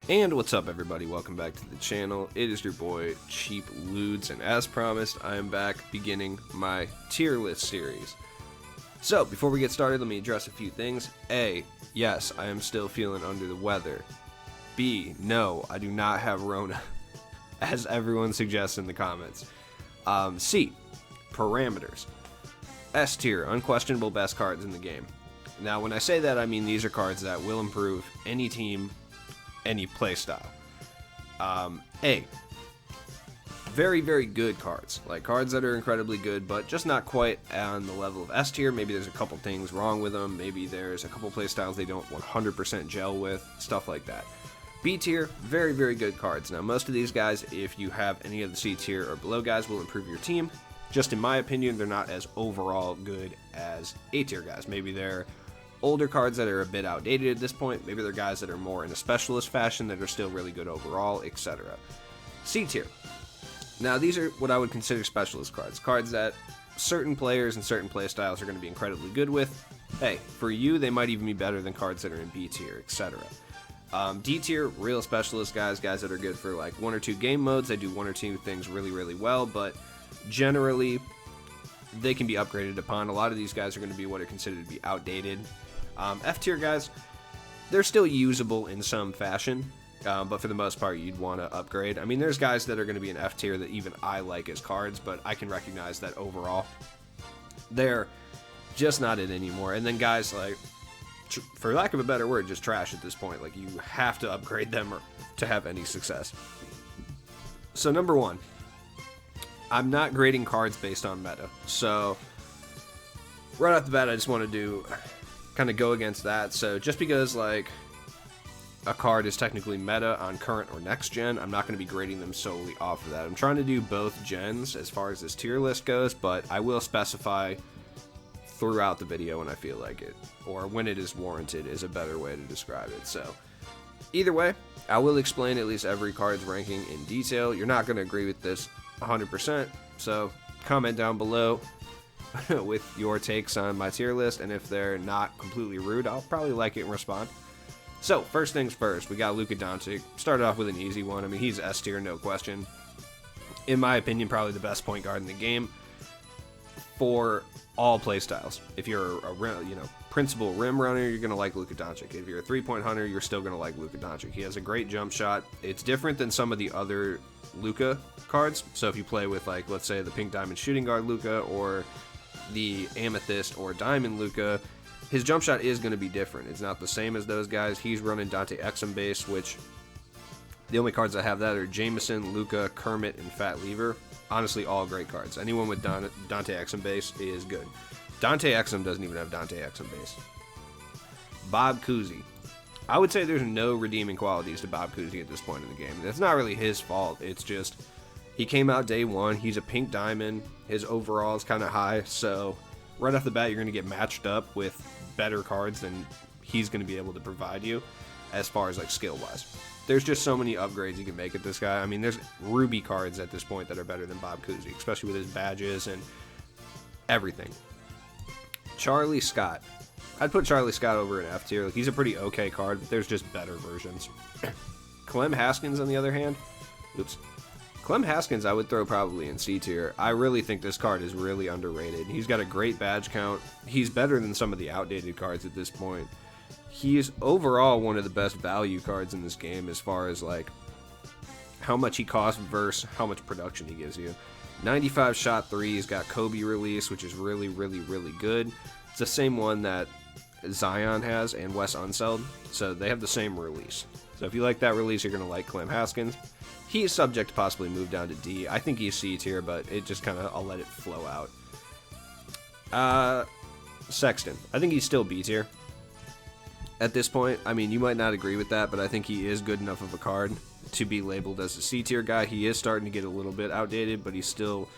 And what's up, everybody? Welcome back to the channel. It is your boy Cheap Ludes, and as promised, I am back beginning my tier list series. So before we get started, let me address a few things. A, yes, I am still feeling under the weather. B, no, I do not have Rona, as everyone suggests in the comments. C, parameters. S tier, unquestionable best cards in the game. Now, when I say that, I mean these are cards that will improve any team, any playstyle. A, very, very good cards. Like cards that are incredibly good, but just not quite on the level of S tier. Maybe there's a couple things wrong with them. Maybe there's a couple playstyles they don't 100% gel with, stuff like that. B tier, very, very good cards. Now, most of these guys, if you have any of the C tier or below guys, will improve your team. Just in my opinion, they're not as overall good as A tier guys. Maybe they're older cards that are a bit outdated at this point. Maybe they're guys that are more in a specialist fashion that are still really good overall, etc. C tier. Now, these are what I would consider specialist cards. Cards that certain players and certain playstyles are going to be incredibly good with. Hey, for you, they might even be better than cards that are in B tier, etc. D tier, real specialist guys that are good for like one or two game modes. They do one or two things really, really well, but generally they can be upgraded upon. A lot of these guys are going to be what are considered to be outdated. F tier guys, they're still usable in some fashion, but for the most part you'd want to upgrade. I mean, there's guys that are going to be in F tier that even I like as cards, but I can recognize that overall they're just not it anymore. And then guys like, for lack of a better word, just trash at this point. Like, you have to upgrade them to have any success. So number one, I'm not grading cards based on meta. So right off the bat, I just want to kind of go against that. So just because like a card is technically meta on current or next gen, I'm not going to be grading them solely off of that. I'm trying to do both gens as far as this tier list goes, but I will specify throughout the video when I feel like it, or when it is warranted is a better way to describe it. So either way, I will explain at least every card's ranking in detail. You're not going to agree with this 100%, so comment down below with your takes on my tier list, and if they're not completely rude, I'll probably like it and respond. So first things first, we got Luka Doncic. Started off with an easy one. I mean, he's S tier, no question. In my opinion, probably the best point guard in the game for all playstyles. If you're a principal rim runner, you're gonna like Luka Doncic. If you're a three-point hunter, you're still gonna like Luka Doncic. He has a great jump shot. It's different than some of the other Luka cards. So if you play with, like, let's say the pink diamond shooting guard Luka or the amethyst or diamond Luka, his jump shot is going to be different. It's not the same as those guys. He's running Dante Exum base, which the only cards I have that are Jameson, Luka, Kermit, and Fat Lever. Honestly, all great cards. Anyone with Dante Exum base is good. Dante Exum doesn't even have Dante Exum base. Bob Cousy. I would say there's no redeeming qualities to Bob Cousy at this point in the game. That's not really his fault. It's just he came out day one. He's a pink diamond. His overall is kind of high, so right off the bat, you're going to get matched up with better cards than he's going to be able to provide you as far as like skill-wise. There's just so many upgrades you can make at this guy. I mean, there's Ruby cards at this point that are better than Bob Cousy, especially with his badges and everything. Charlie Scott. I'd put Charlie Scott over in F tier. Like, he's a pretty okay card, but there's just better versions. Clem Haskins, on the other hand. Clem Haskins, I would throw probably in C tier. I really think this card is really underrated. He's got a great badge count. He's better than some of the outdated cards at this point. He is overall one of the best value cards in this game as far as like how much he costs versus how much production he gives you. 95 shot 3, he's got Kobe release, which is really, really, really good. It's the same one that Zion has and Wes Unseld, so they have the same release. So if you like that release, you're going to like Clem Haskins. He is subject to possibly move down to D. I think he's C tier, but it just kind of, I'll let it flow out. Sexton. I think he's still B tier at this point. I mean, you might not agree with that, but I think he is good enough of a card to be labeled as a C tier guy. He is starting to get a little bit outdated, but he's still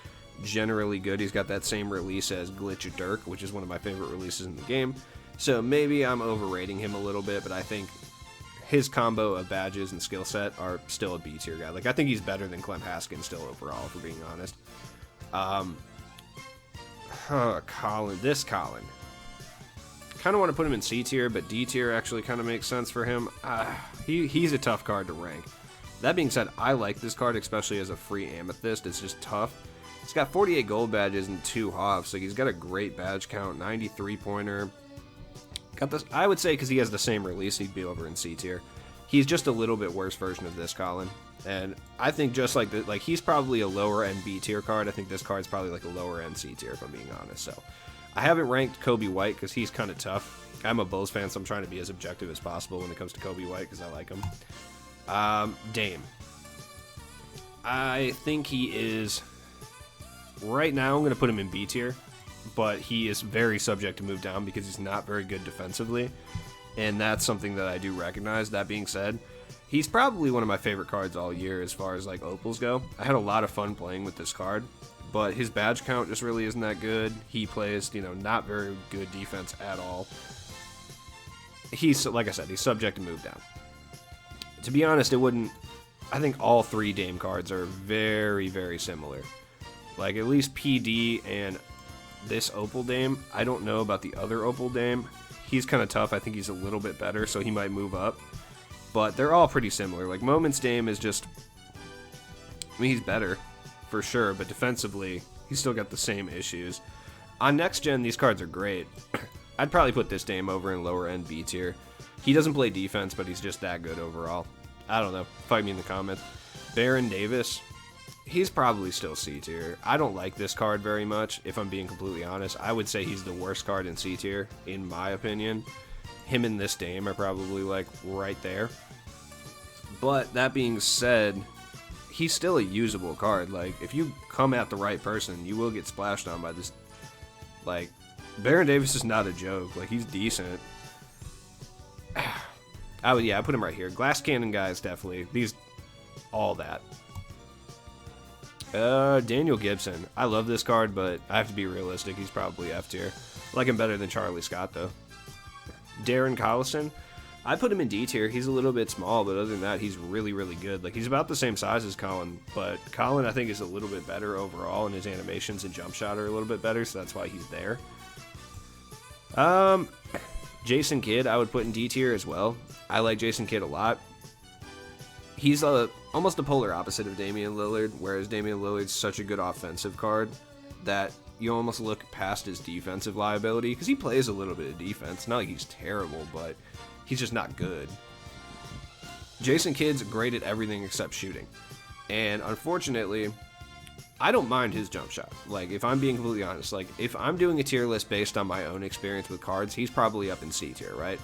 generally good. He's got that same release as Glitch Dirk, which is one of my favorite releases in the game. So maybe I'm overrating him a little bit, but I think his combo of badges and skill set are still a B tier guy. Like, I think he's better than Clem Haskins still overall, if we're being honest. Colin. Kind of want to put him in C tier, but D tier actually kind of makes sense for him. He's a tough card to rank. That being said, I like this card, especially as a free Amethyst. It's just tough. He's got 48 gold badges and 2 Hoffs. Like, he's got a great badge count, 93 pointer. Got this, I would say, because he has the same release, he'd be over in C tier. He's just a little bit worse version of this Colin. And I think just like he's probably a lower end B tier card. I think this card's probably like a lower end C tier, if I'm being honest. So I haven't ranked Kobe White because he's kind of tough. I'm a Bulls fan, so I'm trying to be as objective as possible when it comes to Kobe White because I like him. Dame. I think he is, right now I'm going to put him in B tier, but he is very subject to move down because he's not very good defensively, and that's something that I do recognize. That being said, he's probably one of my favorite cards all year as far as like opals go. I had a lot of fun playing with this card, but his badge count just really isn't that good. He plays, not very good defense at all. He's, like I said, he's subject to move down. To be honest, I think all 3 Dame cards are very, very similar. Like, at least PD and this Opal Dame. I don't know about the other Opal Dame. He's kind of tough. I think he's a little bit better, so he might move up. But they're all pretty similar. Like, Moments Dame is just, he's better, for sure. But defensively, he's still got the same issues. On Next Gen, these cards are great. I'd probably put this Dame over in lower end B tier. He doesn't play defense, but he's just that good overall. I don't know. Fight me in the comments. Baron Davis, he's probably still C tier. I don't like this card very much, if I'm being completely honest. I would say he's the worst card in C tier, in my opinion. Him and this Dame are probably, like, right there. But that being said, he's still a usable card. Like, if you come at the right person, you will get splashed on by this. Like, Baron Davis is not a joke. Like, he's decent. I put him right here. Glass Cannon guys, definitely. All that. Daniel Gibson. I love this card, but I have to be realistic. He's probably F tier. I like him better than Charlie Scott, though. Darren Collison. I put him in D tier. He's a little bit small, but other than that, he's really, really good. Like, he's about the same size as Colin, but Colin, I think, is a little bit better overall, and his animations and jump shot are a little bit better, so that's why he's there. Jason Kidd, I would put in D tier as well. I like Jason Kidd a lot. He's almost the polar opposite of Damian Lillard, whereas Damian Lillard's such a good offensive card that you almost look past his defensive liability, because he plays a little bit of defense. Not like he's terrible, but he's just not good. Jason Kidd's great at everything except shooting. And unfortunately, I don't mind his jump shot. Like, if I'm being completely honest, like, if I'm doing a tier list based on my own experience with cards, he's probably up in C tier, right?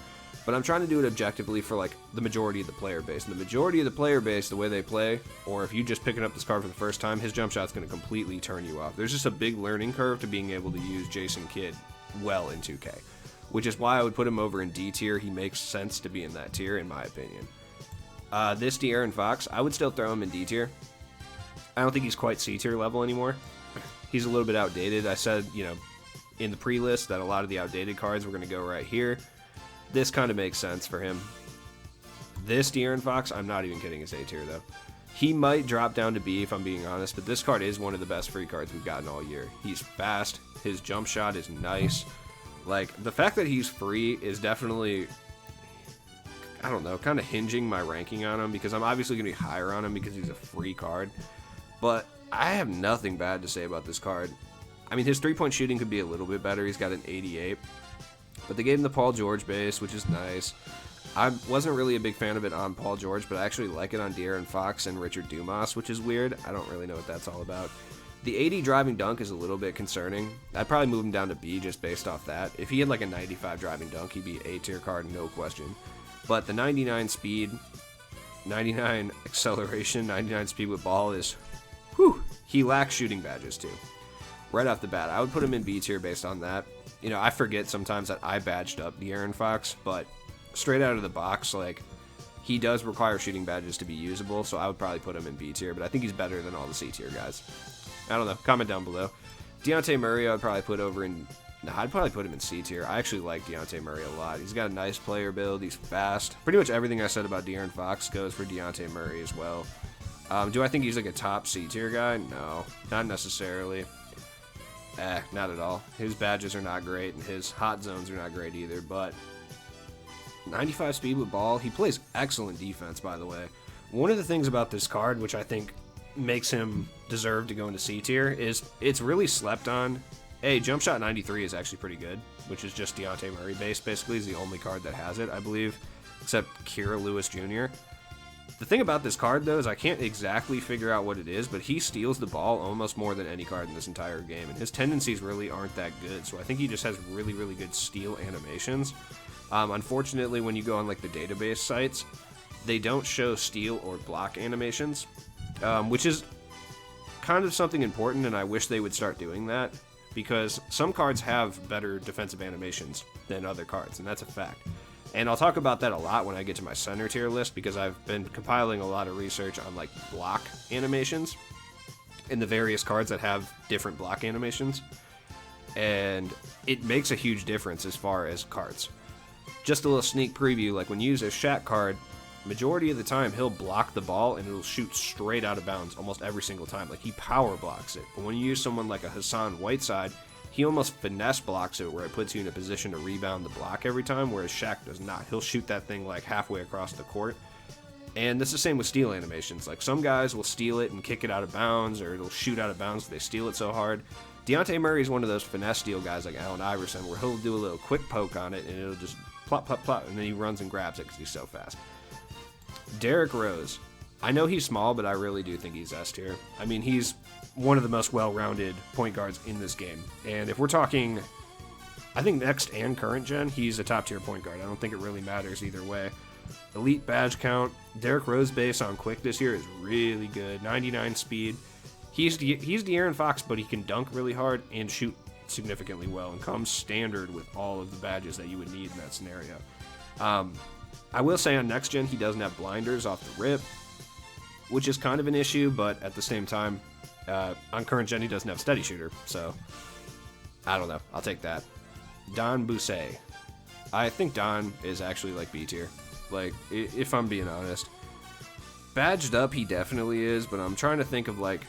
But I'm trying to do it objectively for, like, the majority of the player base. And the majority of the player base, the way they play, or if you just picking up this card for the first time, his jump shot's going to completely turn you off. There's just a big learning curve to being able to use Jason Kidd well in 2K, which is why I would put him over in D tier. He makes sense to be in that tier, in my opinion. This De'Aaron Fox, I would still throw him in D tier. I don't think he's quite C tier level anymore. He's a little bit outdated. I said, in the pre-list that a lot of the outdated cards were going to go right here. This kind of makes sense for him. This De'Aaron Fox, I'm not even kidding, is A tier though. He might drop down to B if I'm being honest, but this card is one of the best free cards we've gotten all year. He's fast. His jump shot is nice. Like, the fact that he's free is definitely, I don't know, kind of hinging my ranking on him, because I'm obviously going to be higher on him because he's a free card. But I have nothing bad to say about this card. I mean, his three-point shooting could be a little bit better. He's got an 88. But they gave him the Paul George base, which is nice. I wasn't really a big fan of it on Paul George, but I actually like it on De'Aaron Fox and Richard Dumas, which is weird. I don't really know what that's all about. The 80 driving dunk is a little bit concerning. I'd probably move him down to B just based off that. If he had like a 95 driving dunk, he'd be A tier card, no question. But the 99 speed, 99 acceleration, 99 speed with ball is, whew, he lacks shooting badges too. Right off the bat, I would put him in B tier based on that. I forget sometimes that I badged up De'Aaron Fox, but straight out of the box, like, he does require shooting badges to be usable, so I would probably put him in B tier, but I think he's better than all the C tier guys. I don't know. Comment down below. Deontay Murray, I'd probably put over in... No, I'd probably put him in C tier. I actually like Deontay Murray a lot. He's got a nice player build. He's fast. Pretty much everything I said about De'Aaron Fox goes for Deontay Murray as well. Do I think he's like a top C tier guy? No, not necessarily. Not at all. His badges are not great, and his hot zones are not great either, but 95 speed with ball. He plays excellent defense, by the way. One of the things about this card, which I think makes him deserve to go into C tier, is it's really slept on. Jump shot 93 is actually pretty good, which is just Deontay Murray based, basically. Is the only card that has it, I believe, except Kira Lewis Jr. The thing about this card, though, is I can't exactly figure out what it is, but he steals the ball almost more than any card in this entire game, and his tendencies really aren't that good, so I think he just has really, really good steal animations. Unfortunately, when you go on like the database sites, they don't show steal or block animations, which is kind of something important, and I wish they would start doing that, because some cards have better defensive animations than other cards, and that's a fact. And I'll talk about that a lot when I get to my center tier list, because I've been compiling a lot of research on like block animations and the various cards that have different block animations, and it makes a huge difference as far as cards. Just a little sneak preview, like when you use a Shaq card, majority of the time he'll block the ball and it'll shoot straight out of bounds almost every single time. Like he power blocks it. But when you use someone like a Hassan Whiteside, he almost finesse blocks it where it puts you in a position to rebound the block every time, whereas Shaq does not. He'll shoot that thing like halfway across the court. And it's the same with steal animations. Like some guys will steal it and kick it out of bounds, or it'll shoot out of bounds if they steal it so hard. Deontay Murray is one of those finesse steal guys like Allen Iverson, where he'll do a little quick poke on it and it'll just plop, plop, plop, and then he runs and grabs it because he's so fast. Derrick Rose. I know he's small, but I really do think he's S tier. I mean, he's one of the most well-rounded point guards in this game. And if we're talking, I think next and current gen, he's a top-tier point guard. I don't think it really matters either way. Elite badge count. Derrick Rose base on quick this year is really good. 99 speed. He's De'Aaron Fox, but he can dunk really hard and shoot significantly well, and comes standard with all of the badges that you would need in that scenario. I will say on next gen, he doesn't have blinders off the rip, which is kind of an issue, but at the same time, on current gen, he doesn't have steady shooter, so I don't know. I'll take that. Don Boucher. I think Don is actually like B tier. Like, if I'm being honest. Badged up, he definitely is, but I'm trying to think of, like,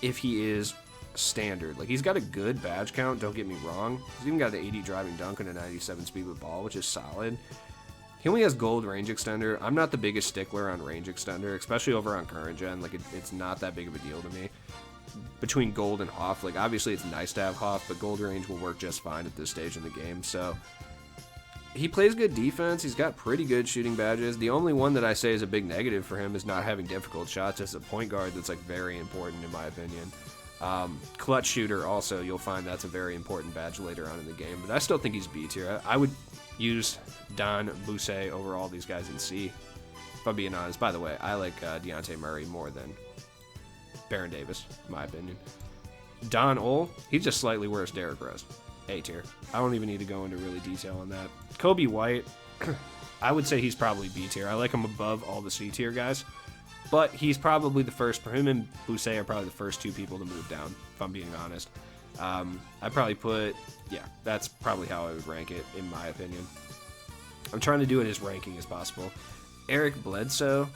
if he is standard. Like, he's got a good badge count, don't get me wrong. He's even got an 80 driving dunk and a 97 speed with ball, which is solid. He only has gold range extender. I'm not the biggest stickler on range extender, especially over on current gen. Like, it's not that big of a deal to me. Between gold and Hoff, like, obviously it's nice to have Hoff, but gold range will work just fine at this stage in the game. So he plays good defense. He's got pretty good shooting badges. The only one that I say is a big negative for him is not having difficult shots as a point guard. That's like very important in my opinion. Clutch shooter also, you'll find that's a very important badge later on in the game, but I still think he's B tier. I would use Don Boucher over all these guys in C, if I'm being honest. By the way, I like Deontay Murray more than Baron Davis, in my opinion. Don Ole, he's just slightly worse. Derrick Rose, A tier. I don't even need to go into really detail on that. Kobe White, I would say he's probably B tier. I like him above all the C tier guys, but he's probably the first. For him and Boucher are probably the first two people to move down, if I'm being honest. I'd probably put, yeah, that's probably how I would rank it, in my opinion. I'm trying to do it as ranking as possible. Eric Bledsoe.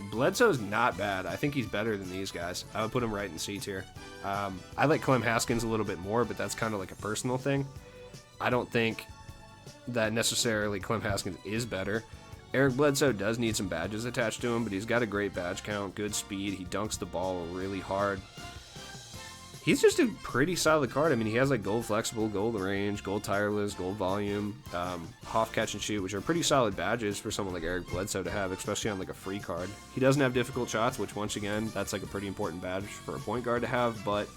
Bledsoe's not bad. I think he's better than these guys. I would put him right in C tier. I like Clem Haskins a little bit more, but that's kind of like a personal thing. I don't think that necessarily Clem Haskins is better. Eric Bledsoe does need some badges attached to him, but he's got a great badge count, good speed. He dunks the ball really hard. He's just a pretty solid card. I mean, he has like gold flexible, gold range, gold tireless, gold volume, Hoff catch and shoot, which are pretty solid badges for someone like Eric Bledsoe to have, especially on like a free card. He doesn't have difficult shots, which once again, that's like a pretty important badge for a point guard to have, but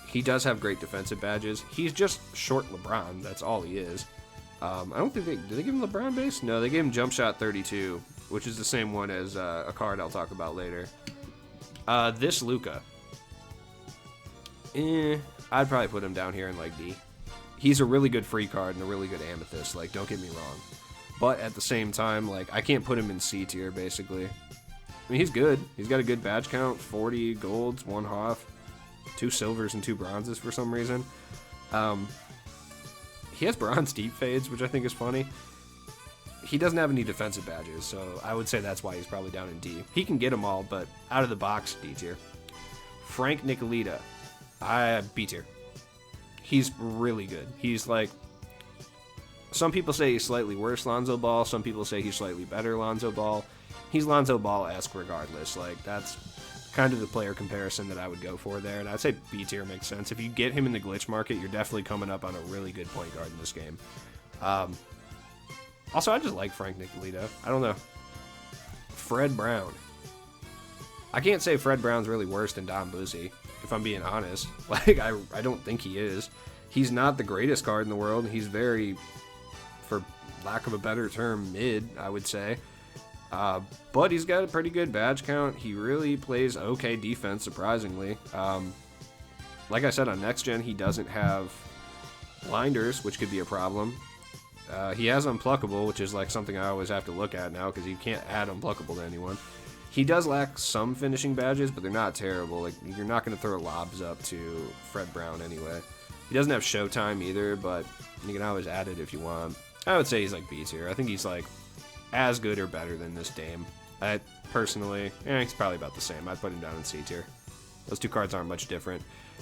he does have great defensive badges. He's just short LeBron. That's all he is. I don't think did they give him LeBron base? No, they gave him jump shot 32, which is the same one as a card I'll talk about later. This Luka. I'd probably put him down here in like D. He's a really good free card and a really good amethyst, like, don't get me wrong. But at the same time, like, I can't put him in C tier, basically. I mean, he's good. He's got a good badge count, 40 golds, 1 Hoff, 2 silvers, and 2 bronzes for some reason. He has bronze deep fades, which I think is funny. He doesn't have any defensive badges, so I would say that's why he's probably down in D. He can get them all, but out of the box, D tier. Frank Nicolita. B tier. he's really good. He's like, some people say he's slightly worse Lonzo Ball. Some people say he's slightly better Lonzo Ball. He's Lonzo Ball-esque regardless. Like, that's kind of the player comparison that I would go for there. And I'd say B tier makes sense. If you get him in the glitch market, you're definitely coming up on a really good point guard in this game. Also, I just like Frank Nicolito. I don't know. Fred Brown. I can't say Fred Brown's really worse than Don Buzzi, if I'm being honest. Like, I don't think he is. He's not the greatest card in the world. He's very, for lack of a better term, mid, I would say. But he's got a pretty good badge count. He really plays okay defense, surprisingly. Like I said, on Next Gen, he doesn't have blinders, which could be a problem. He has Unpluckable, which is like something I always have to look at now because you can't add Unpluckable to anyone. He does lack some finishing badges, but they're not terrible. Like, you're not going to throw lobs up to Fred Brown anyway. He doesn't have Showtime either, but you can always add it if you want. I would say he's like B tier. I think he's like as good or better than this Dame. I personally, he's probably about the same. I'd put him down in C tier. Those two cards aren't much different.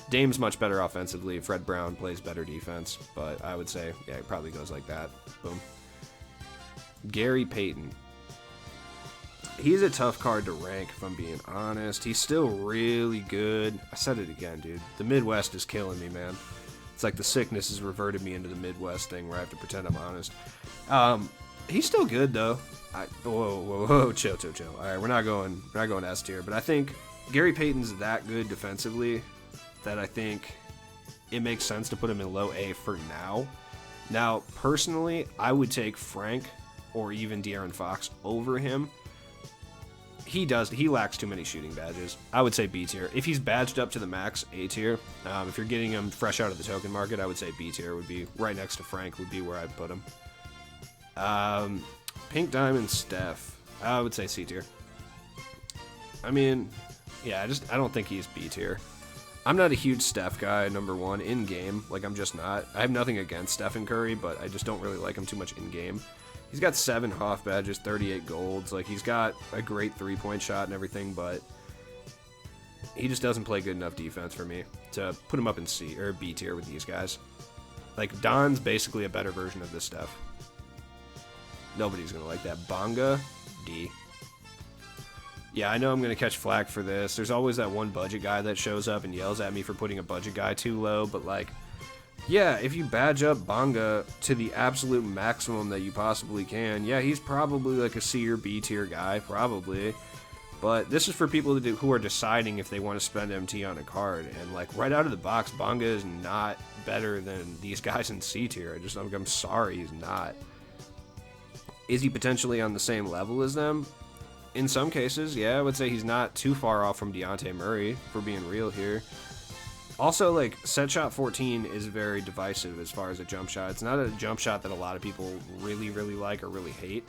Dame's much better offensively. Fred Brown plays better defense, but I would say, yeah, it probably goes like that. Boom. Gary Payton. He's a tough card to rank, if I'm being honest. He's still really good. I said it again, dude. The Midwest is killing me, man. It's like the sickness has reverted me into the Midwest thing where I have to pretend I'm honest. He's still good, though. Whoa, chill. All right, we're not going S tier, but I think Gary Payton's that good defensively that I think it makes sense to put him in low A for now. Now, personally, I would take Frank or even De'Aaron Fox over him. He lacks too many shooting badges. I would say B tier. If he's badged up to the max, A tier. If you're getting him fresh out of the token market, I would say B tier would be right next to Frank would be where I'd put him. Pink Diamond Steph, I would say C tier. I mean, yeah, I don't think he's B tier. I'm not a huge Steph guy, number one, in-game. Like, I'm just not. I have nothing against Stephen Curry, but I just don't really like him too much in-game. He's got 7 Hoff badges, 38 golds. Like, he's got a great three-point shot and everything, but he just doesn't play good enough defense for me to put him up in C or B tier with these guys. Like, Don's basically a better version of this Steph. Nobody's going to like that. Bonga, D. Yeah, I know I'm going to catch flack for this. There's always that one budget guy that shows up and yells at me for putting a budget guy too low, but like, yeah, if you badge up Bonga to the absolute maximum that you possibly can, yeah, he's probably like a C or B tier guy, probably. But this is for people who are deciding if they want to spend MT on a card, and like right out of the box, Bonga is not better than these guys in C tier. I'm sorry, he's not. Is he potentially on the same level as them? In some cases, yeah, I would say he's not too far off from Dejounte Murray, if we're being real here. Also, like, set shot 14 is very divisive as far as a jump shot. It's not a jump shot that a lot of people really, really like or really hate.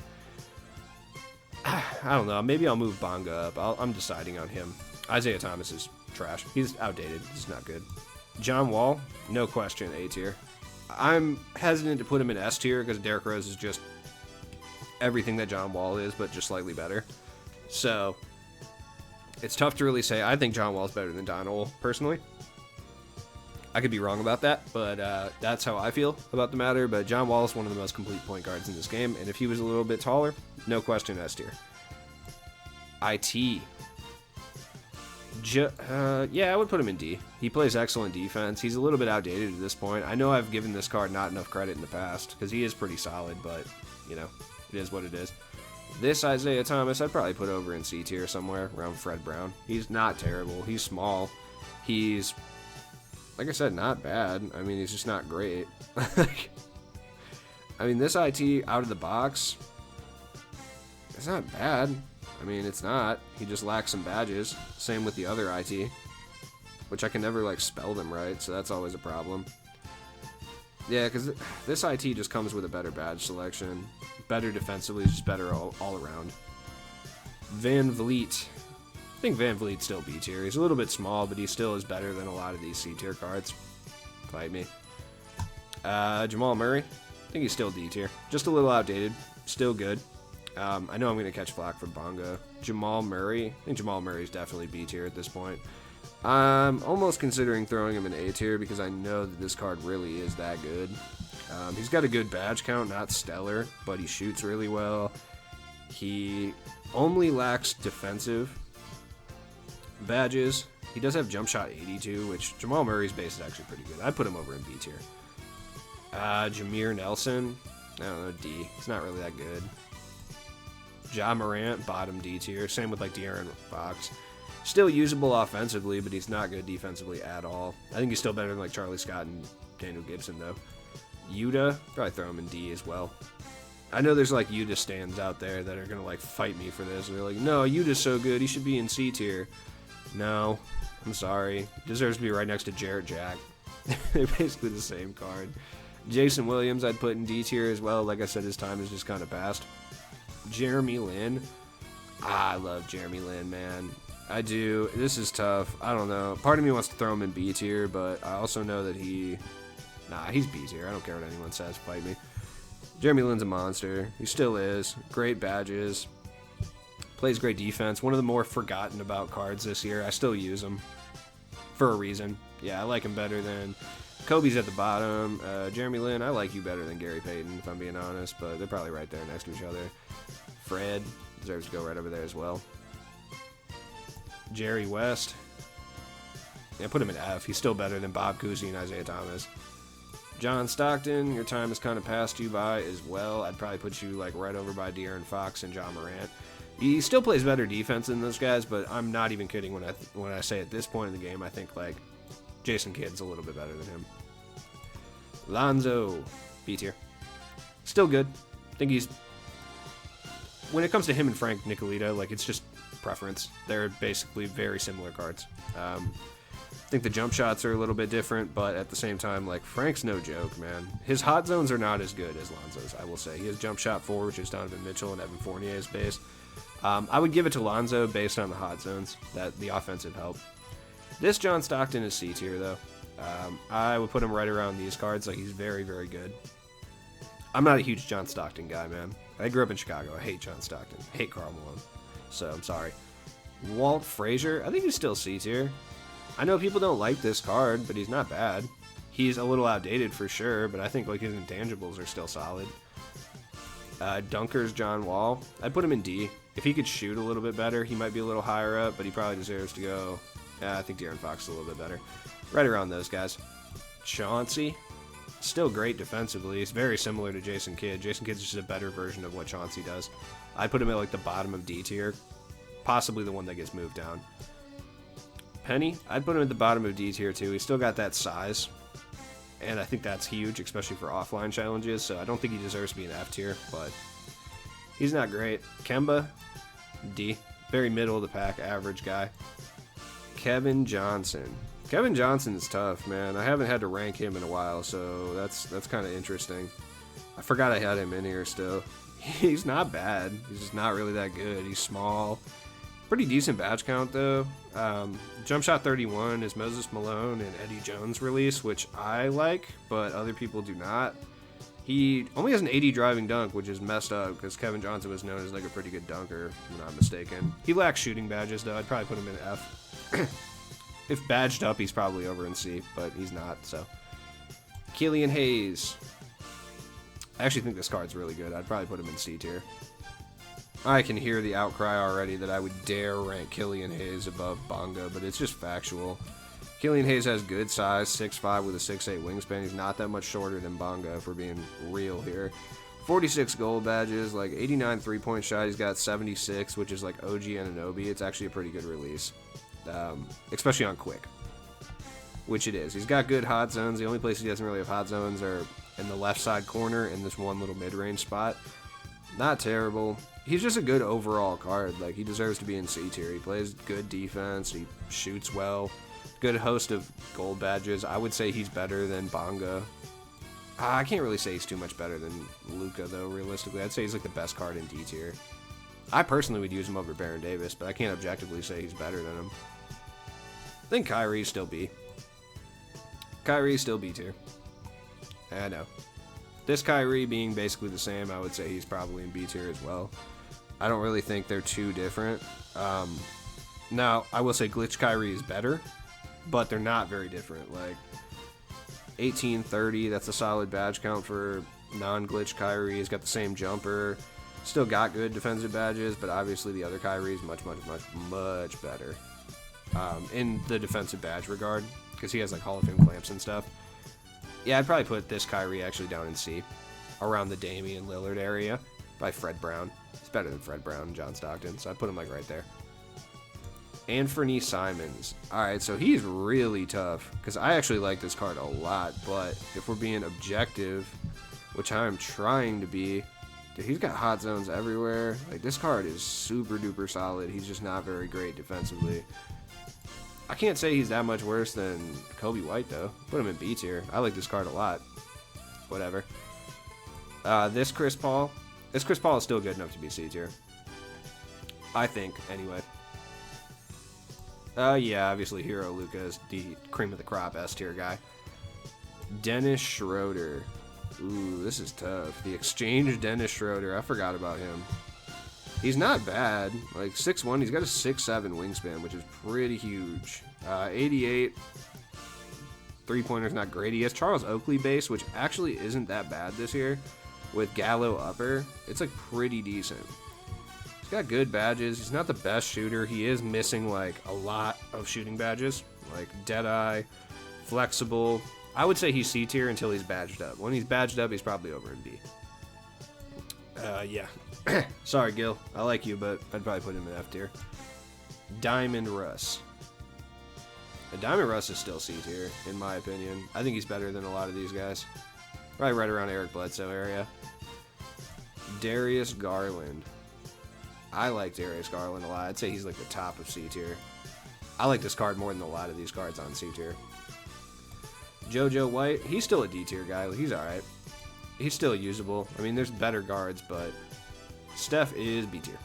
I don't know. Maybe I'll move Bonga up. I'm deciding on him. Isaiah Thomas is trash. He's outdated. He's not good. John Wall, no question, A tier. I'm hesitant to put him in S tier because Derrick Rose is just everything that John Wall is, but just slightly better. So, it's tough to really say. I think John Wall's better than Donald, personally. I could be wrong about that, but that's how I feel about the matter. But John Wall is one of the most complete point guards in this game, and if he was a little bit taller, no question, S tier. IT. Yeah, I would put him in D. He plays excellent defense. He's a little bit outdated at this point. I know I've given this card not enough credit in the past, because he is pretty solid, but, you know, it is what it is. This Isaiah Thomas, I'd probably put over in C tier somewhere around Fred Brown. He's not terrible. He's small. He's, like I said, not bad. I mean, he's just not great. I mean, this IT out of the box, it's not bad. I mean, it's not. He just lacks some badges. Same with the other IT, which I can never, like, spell them right, so that's always a problem. Yeah, because this IT just comes with a better badge selection. Better defensively, just better all around. Van Vliet. I think Van Vliet's still B tier. He's a little bit small, but he still is better than a lot of these C tier cards. Fight me. Jamal Murray. I think he's still D tier. Just a little outdated. Still good. I know I'm going to catch flack for Bonga. Jamal Murray. I think Jamal Murray's definitely B tier at this point. I'm almost considering throwing him in A tier because I know that this card really is that good. He's got a good badge count, not stellar, but he shoots really well. He only lacks defensive badges. He does have jump shot 82, which Jamal Murray's base is actually pretty good. I'd put him over in B tier. Jameer Nelson, I don't know, D. He's not really that good. Ja Morant, bottom D tier. Same with like De'Aaron Fox. Still usable offensively, but he's not good defensively at all. I think he's still better than like Charlie Scott and Daniel Gibson though. Yuta, probably throw him in D as well. I know there's like Yuta stands out there that are gonna like fight me for this. They're like, no, Yuta's so good, he should be in C tier. No, I'm sorry. He deserves to be right next to Jarrett Jack. They're basically the same card. Jason Williams I'd put in D tier as well. Like I said, his time has just kind of passed. Jeremy Lin. I love Jeremy Lin, man. I do. This is tough. I don't know. Part of me wants to throw him in B tier, but I also know that he's B tier. I don't care what anyone says. Fight me. Jeremy Lin's a monster. He still is. Great badges. Plays great defense. One of the more forgotten about cards this year. I still use him for a reason. Yeah, I like him better than Kobe's at the bottom. Jeremy Lin, I like you better than Gary Payton, if I'm being honest, but they're probably right there next to each other. Fred deserves to go right over there as well. Jerry West. Yeah, put him in F. He's still better than Bob Cousy and Isaiah Thomas. John Stockton, your time has kind of passed you by as well. I'd probably put you like right over by De'Aaron Fox and Ja Morant. He still plays better defense than those guys, but I'm not even kidding when I say at this point in the game, I think like Jason Kidd's a little bit better than him. Lonzo, B tier. Still good. I think he's... When it comes to him and Frank Nicolita, like, it's just preference. They're basically very similar cards. I think the jump shots are a little bit different, but at the same time, like, Frank's no joke, man. His hot zones are not as good as Lonzo's, I will say. He has jump shot 4, which is Donovan Mitchell and Evan Fournier's base. I would give it to Lonzo based on the hot zones, that the offensive help. This John Stockton is C tier, though. I would put him right around these cards. Like, he's very, very good. I'm not a huge John Stockton guy, man. I grew up in Chicago. I hate John Stockton. I hate Karl Malone. So, I'm sorry. Walt Frazier, I think he's still C tier. I know people don't like this card, but he's not bad. He's a little outdated for sure, but I think like his intangibles are still solid. Dunkers John Wall, I'd put him in D. If he could shoot a little bit better, he might be a little higher up, but he probably deserves to go... I think De'Aaron Fox is a little bit better. Right around those guys. Chauncey, still great defensively. He's very similar to Jason Kidd. Jason Kidd's just a better version of what Chauncey does. I'd put him at like the bottom of D tier. Possibly the one that gets moved down. Penny, I'd put him at the bottom of D tier too. He's still got that size. And I think that's huge, especially for offline challenges. So I don't think he deserves to be in F tier, but he's not great. Kemba, D. Very middle of the pack, average guy. Kevin Johnson. Kevin Johnson is tough, man. I haven't had to rank him in a while, so that's kind of interesting. I forgot I had him in here still. He's not bad. He's just not really that good. He's small. Pretty decent badge count, though. Jump Shot 31 is Moses Malone and Eddie Jones release, which I like, but other people do not. He only has an 80 driving dunk, which is messed up, because Kevin Johnson was known as like a pretty good dunker, if I'm not mistaken. He lacks shooting badges, though. I'd probably put him in F. If badged up, he's probably over in C, but he's not, so. Killian Hayes. I actually think this card's really good. I'd probably put him in C tier. I can hear the outcry already that I would dare rank Killian Hayes above Bonga, but it's just factual. Killian Hayes has good size, 6'5" with a 6'8" wingspan. He's not that much shorter than Bonga, if we're being real here. 46 gold badges, like 89 3-point shot. He's got 76, which is like OG Anunoby. It's actually a pretty good release, especially on quick, which it is. He's got good hot zones. The only places he doesn't really have hot zones are in the left side corner in this one little mid-range spot. Not terrible. He's just a good overall card. Like, he deserves to be in C tier. He plays good defense. He shoots well. Good host of gold badges. I would say he's better than Bonga. I can't really say he's too much better than Luka, though, realistically. I'd say he's like the best card in D tier. I personally would use him over Baron Davis, but I can't objectively say he's better than him. I think Kyrie's still B. Kyrie's still B tier. I know. This Kyrie being basically the same, I would say he's probably in B tier as well. I don't really think they're too different. Now, I will say Glitch Kyrie is better, but they're not very different. Like, 1830, that's a solid badge count for non-Glitch Kyrie. He's got the same jumper. Still got good defensive badges, but obviously the other Kyrie is much better in the defensive badge regard, because he has like Hall of Fame clamps and stuff. Yeah, I'd probably put this Kyrie actually down in C, around the Damian Lillard area, by Fred Brown. He's better than Fred Brown and John Stockton, so I'd put him like right there. Anthony Simons. Alright, so he's really tough, because I actually like this card a lot, but if we're being objective, which I'm trying to be, dude, he's got hot zones everywhere. Like, this card is super duper solid. He's just not very great defensively. I can't say he's that much worse than Kobe White, though. Put him in B tier. I like this card a lot. Whatever. This Chris Paul is still good enough to be C tier. I think, anyway. Yeah, obviously Hero Luka is the cream of the crop S tier guy. Dennis Schroeder. Ooh, this is tough. The Exchange Dennis Schroeder. I forgot about him. He's not bad. Like 6'1", he's got a 6'7" wingspan, which is pretty huge. 88. Three-pointer's not great. He has Charles Oakley base, which actually isn't that bad this year. With Gallo upper, it's like pretty decent. He's got good badges. He's not the best shooter. He is missing like a lot of shooting badges, like Deadeye, Flexible. I would say he's C tier until he's badged up. When he's badged up, he's probably over in B. Yeah. Sorry, Gil. I like you, but I'd probably put him in F tier. Diamond Russ. Diamond Russ is still C tier, in my opinion. I think he's better than a lot of these guys. Probably right around Eric Bledsoe area. Darius Garland. I like Darius Garland a lot. I'd say he's like the top of C tier. I like this card more than a lot of these cards on C tier. JoJo White, he's still a D tier guy. He's alright. He's still usable. I mean, there's better guards, but Steph is B tier.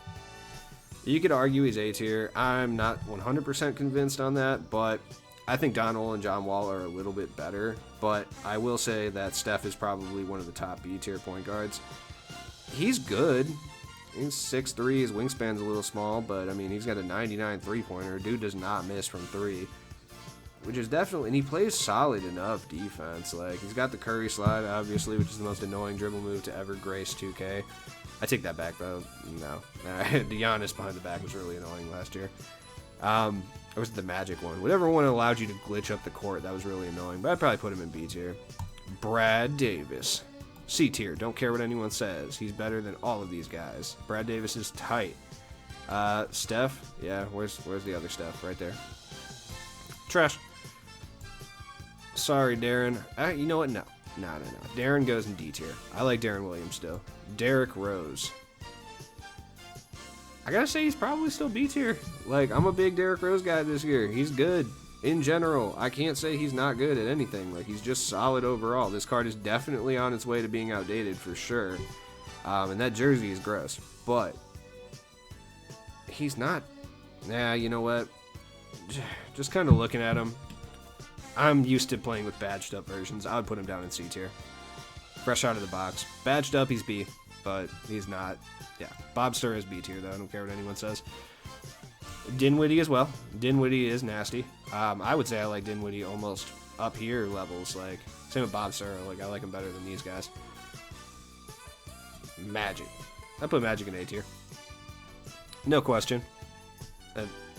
You could argue he's A tier. I'm not 100% convinced on that, but I think Donald and John Wall are a little bit better. But I will say that Steph is probably one of the top B tier point guards. He's good. He's 6'3", his wingspan's a little small, but I mean, he's got a 99 three-pointer. Dude does not miss from three, which is definitely, and he plays solid enough defense. Like, he's got the Curry slide, obviously, which is the most annoying dribble move to ever grace 2K. I take that back, though. No. The Giannis behind the back was really annoying last year. Or was it the Magic one? Whatever one allowed you to glitch up the court, that was really annoying, but I'd probably put him in B tier. Brad Davis. C tier. Don't care what anyone says. He's better than all of these guys. Brad Davis is tight. Steph. Yeah, where's the other Steph? Right there. Trash. Sorry, Darren. You know what? No. Darren goes in D tier. I like Darren Williams still. Derrick Rose. I gotta say, he's probably still B tier. Like, I'm a big Derrick Rose guy this year. He's good. In general, I can't say he's not good at anything. Like, he's just solid overall. This card is definitely on its way to being outdated for sure. And that jersey is gross. But he's not. Nah, you know what? Just kind of looking at him. I'm used to playing with badged up versions. I would put him down in C tier. Fresh out of the box. Badged up, he's B. But he's not. Yeah. Bobster is B tier, though. I don't care what anyone says. Dinwiddie as well. Dinwiddie is nasty. I would say I like Dinwiddie almost up here levels. Like, same with Bob Sura. Like, I like him better than these guys. Magic. I put Magic in A tier. No question.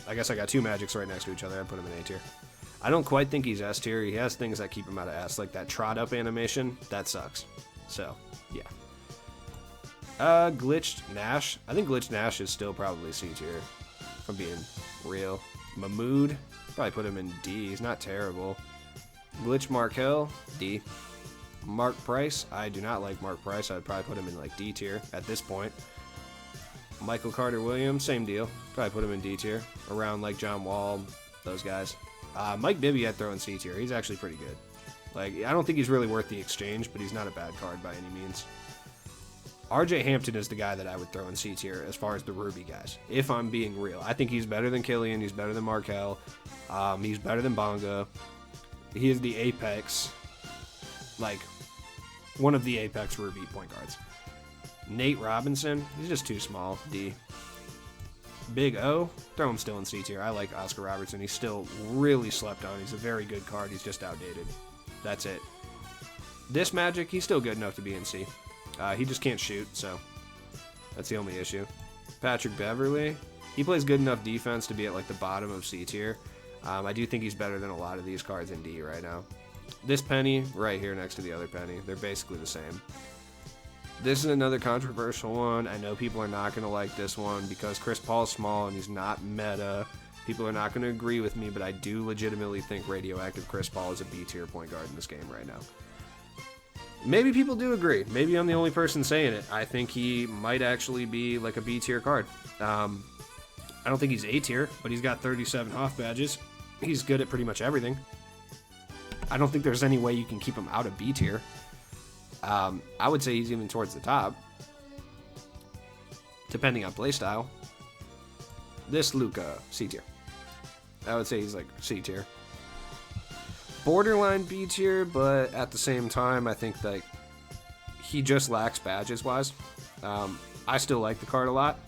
I guess I got two Magics right next to each other. I put him in A tier. I don't quite think he's S tier. He has things that keep him out of S, like that trot up animation. That sucks. So, yeah. Glitched Nash. I think Glitched Nash is still probably C tier. If I'm being real. Mahmood, probably put him in D. He's not terrible. Glitch Markel, D. Mark Price, I do not like Mark Price. I'd probably put him in like D tier at this point. Michael Carter Williams, same deal. Probably put him in D tier. Around like John Wall, those guys. Mike Bibby I'd throw in C tier. He's actually pretty good. Like, I don't think he's really worth the exchange, but he's not a bad card by any means. RJ Hampton is the guy that I would throw in C tier as far as the Ruby guys, if I'm being real. I think he's better than Killian. He's better than Markel. He's better than Bonga. He is the apex, like, one of the apex Ruby point guards. Nate Robinson, he's just too small, D. Big O, throw him still in C tier. I like Oscar Robertson. He's still really slept on. He's a very good card. He's just outdated. That's it. This Magic, he's still good enough to be in C. He just can't shoot, so that's the only issue. Patrick Beverley, he plays good enough defense to be at like the bottom of C tier. I do think he's better than a lot of these cards in D right now. This Penny, right here next to the other Penny, they're basically the same. This is another controversial one. I know people are not going to like this one because Chris Paul's small and he's not meta. People are not going to agree with me, but I do legitimately think Radioactive Chris Paul is a B tier point guard in this game right now. Maybe people do agree. Maybe I'm the only person saying it. I think he might actually be like a B tier card. I don't think he's A tier, but he's got 37 Hoff badges. He's good at pretty much everything. I don't think there's any way you can keep him out of B tier. I would say he's even towards the top, depending on playstyle. This Luka, C tier. I would say he's like C tier. Borderline B tier, but at the same time, I think that he just lacks badges wise. I still like the card a lot,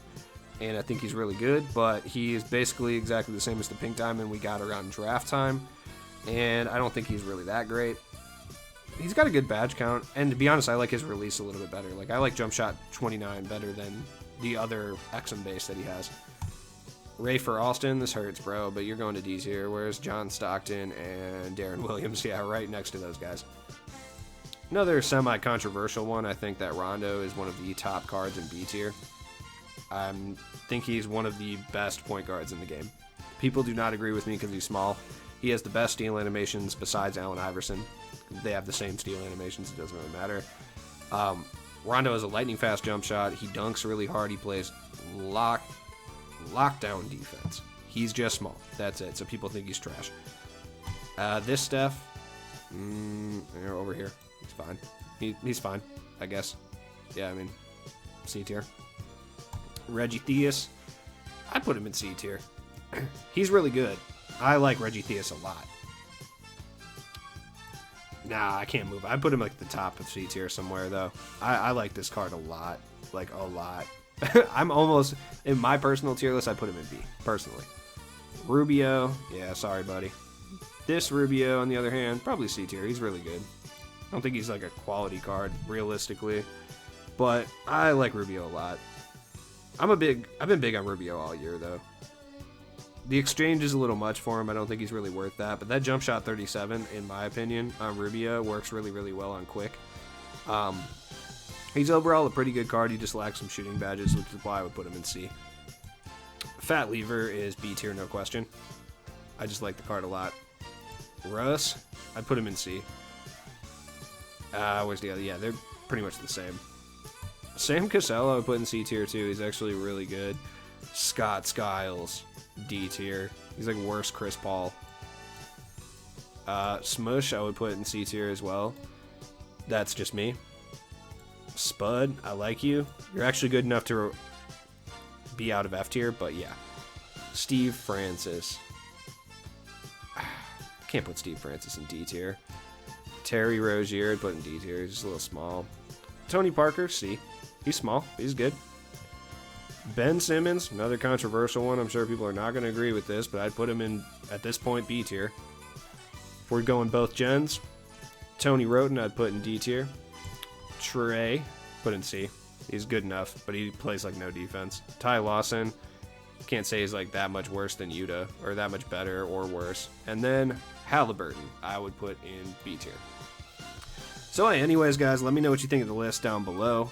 and I think he's really good, but he is basically exactly the same as the Pink Diamond we got around draft time, and I don't think he's really that great. He's got a good badge count, and to be honest, I like his release a little bit better. Like, I like Jump Shot 29 better than the other XM base that he has. Ray for Alston, this hurts, bro, but you're going to D tier. Where's John Stockton and Darren Williams? Yeah, right next to those guys. Another semi-controversial one, I think that Rondo is one of the top cards in B tier. I think he's one of the best point guards in the game. People do not agree with me because he's small. He has the best steal animations besides Allen Iverson. They have the same steal animations, it doesn't really matter. Rondo has a lightning fast jump shot. He dunks really hard. He plays lockdown defense. He's just small. That's it. So people think he's trash. This Steph, over here. He's fine. He's fine, I guess. Yeah, I mean, C tier. Reggie Theus, I put him in C tier. He's really good. I like Reggie Theus a lot. Nah, I can't move. I put him like the top of C tier somewhere though. I like this card a lot. Like a lot. I'm almost, in my personal tier list, I put him in B, personally. Rubio, yeah, sorry buddy. This Rubio, on the other hand, probably C tier. He's really good. I don't think he's like a quality card, realistically. But I like Rubio a lot. I've been big on Rubio all year though. The exchange is a little much for him. I don't think he's really worth that. But that jump shot 37, in my opinion, on Rubio works really, really well on Quick. He's overall a pretty good card. He just lacks some shooting badges, which is why I would put him in C. Fat Lever is B tier, no question. I just like the card a lot. Russ, I'd put him in C. Where's the other? Yeah, they're pretty much the same. Sam Cassell, I would put in C tier too. He's actually really good. Scott Skiles, D tier. He's like worse Chris Paul. Smush, I would put in C tier as well. That's just me. Spud, I like you. You're actually good enough to be out of F tier, but yeah. Steve Francis. Can't put Steve Francis in D tier. Terry Rozier, I'd put in D tier. He's just a little small. Tony Parker, C. He's small. He's good. Ben Simmons, another controversial one. I'm sure people are not going to agree with this, but I'd put him in, at this point, B tier. If we're going both gens, Tony Roten, I'd put in D tier. Trey, put in C. He's good enough, but he plays like no defense. Ty Lawson, can't say he's like that much worse than Yuta, or that much better or worse. And then Halliburton, I would put in B tier. So anyways, guys, let me know what you think of the list down below.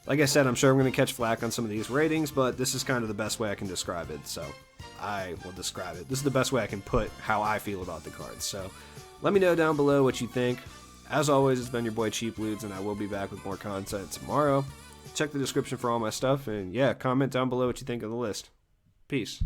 Like I said, I'm sure I'm going to catch flack on some of these ratings, but this is kind of the best way I can describe it, so I will describe it. This is the best way I can put how I feel about the cards. So let me know down below what you think. As always, it's been your boy Cheap Ludes, and I will be back with more content tomorrow. Check the description for all my stuff, and yeah, comment down below what you think of the list. Peace.